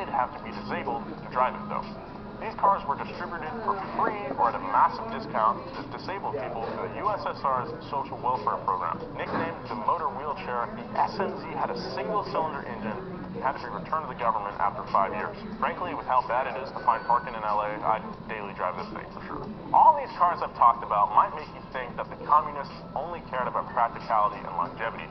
did have to be disabled to drive it, though. These cars were distributed for free or at a massive discount to disabled people through the USSR's social welfare program. Nicknamed the motor wheelchair, the SNZ had a single-cylinder engine and had to be returned to the government after 5 years. Frankly, with how bad it is to find parking in LA, I'd daily drive this thing for sure. All these cars I've talked about might make you think that the communists only cared about practicality and longevity.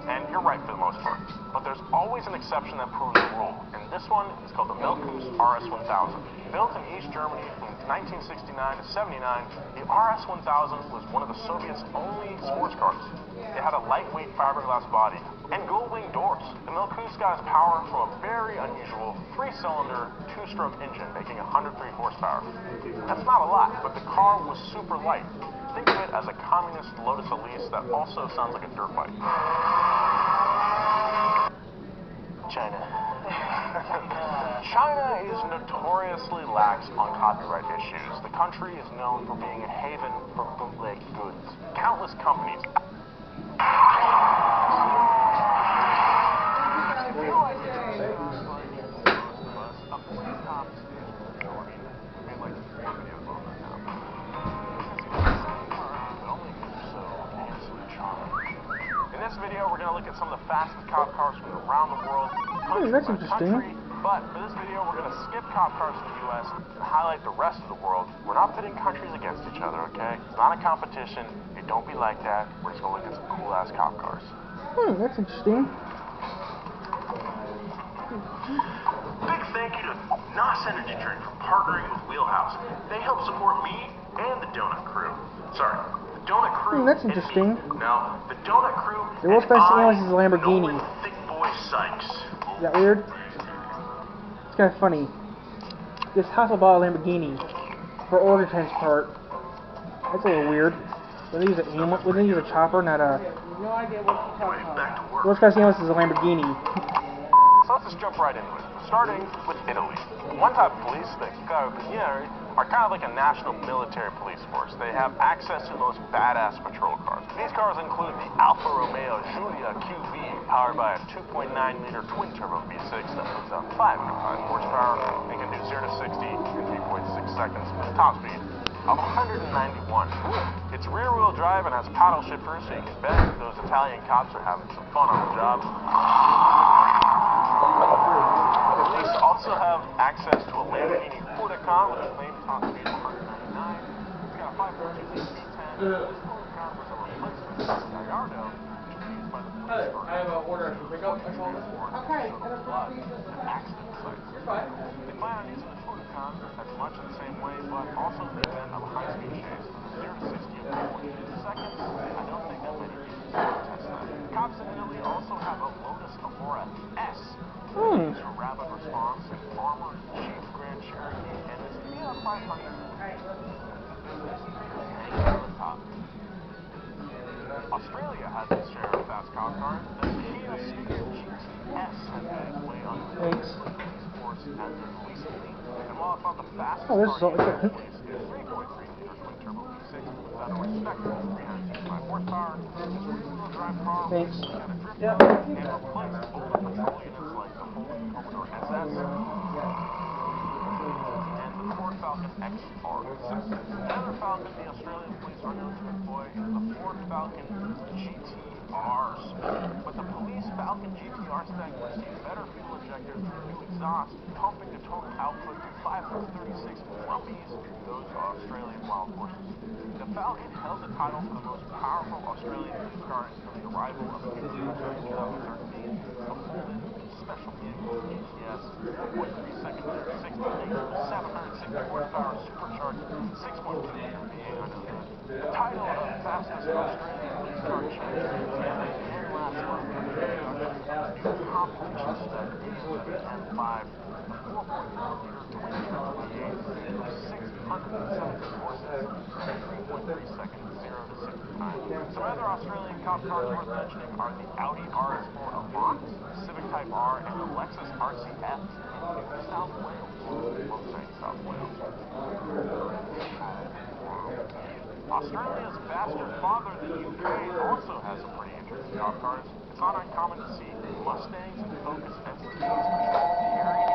And you're right for the most part. But there's always an exception that proves the rule. And this one is called the Milkus RS1000. Built in East Germany from 1969 to 79, the RS1000 was one of the Soviets' only sports cars. It had a lightweight fiberglass body and gull-wing doors. The Milkus got its power from a very unusual 3-cylinder, 2-stroke engine making 103 horsepower. That's not a lot, but the car was super light. Think of it as a communist Lotus Elise that also sounds like a dirt bike. China. China is notoriously lax on copyright issues. The country is known for being a haven for bootleg goods. Countless companies. In this video, we're going to look at some of the fastest cop cars from around the world. That's interesting. But for this video, we're going to skip cop cars from the U.S. and highlight the rest of the world. We're not pitting countries against each other, okay? It's not a competition. It don't be like that. We're just going to look at some cool-ass cop cars. That's interesting. Big thank you to NOS Energy Drink for partnering with Wheelhouse. They help support me and the Donut Crew. Sorry, the Donut Crew. That's interesting. No, the Donut Crew. The world's best sandwich is a Lamborghini. Thick boy Sykes. Is that weird? It's kind of funny. This house bought a Lamborghini for organ transport. That's a little weird. Would they use a chopper, not a... No idea what you're talking about. The world's best sandwich is a Lamborghini. So let's just jump right into it. Starting with Italy. One type of police, the Carabinieri, are kind of like a national military police force. They have access to the most badass patrol cars. These cars include the Alfa Romeo Giulia QV, powered by a 2.9-liter twin-turbo V6 that puts out 505 horsepower and can do 0 to 60 in 3.6 seconds with a top speed of 191. It's rear-wheel drive and has paddle shifters, so you can bet those Italian cops are having some fun on the job. Police also have access to a Lamborghini Huracan with a claimed top speed of 199. It's got a 5.2 V10. This Huracan was a replacement for the Gallardo, which was used by the police for I have an order to pick up. Okay. accident sites. You're fine. They plan on using the Huracan as much in the same way, but also in the event of a high-speed chase from 0 to 60 in 4.2 seconds. I don't think that many people will test that. Cops in Italy also have a Lotus Evora S. For rapid response, armored Jeep Grand Cherokee, and this Fiat 500 on the top. Australia has its share of fast cop cars. The Kia Stinger GTS has made its way onto the police force as of recently. And while it's not the fastest car in the police, it's 3.3-liter twin-turbo V6 with a respectable 365 horsepower. This rear-wheel drive car was got a drift and replaced older patrol units like the Holden Commodore SS and the Ford Falcon XR6. Another Falcon the Australian police are known to employ is the Ford Falcon GTR spec. But the police Falcon GTR spec receives better fuel injectors and new exhaust, pumping the total output to 536 brumbies those are Australian wild horses. The Falcon held the title for the most powerful Australian police car until the arrival of the in 2013. The Holden Special Vehicle GTS 4.3-second 60-liter 760 horsepower supercharged 6.2-liter V8. I know that. The title of fastest Australian police car changed again last month with the introduction of the new competition spec M5, the 4.4-liter twin-turbo V8 with 670 horses and 3.3 seconds 0 to 60 time. Some other Australian cop cars worth mentioning are the Audi RS4 Avant, Civic Type R, and the Lexus RCF in New South Wales. Love saying South Wales. Australia's bastard father, the UK, also has some pretty interesting cop cars. It's not uncommon to see Mustangs and Focus STs patrol the area.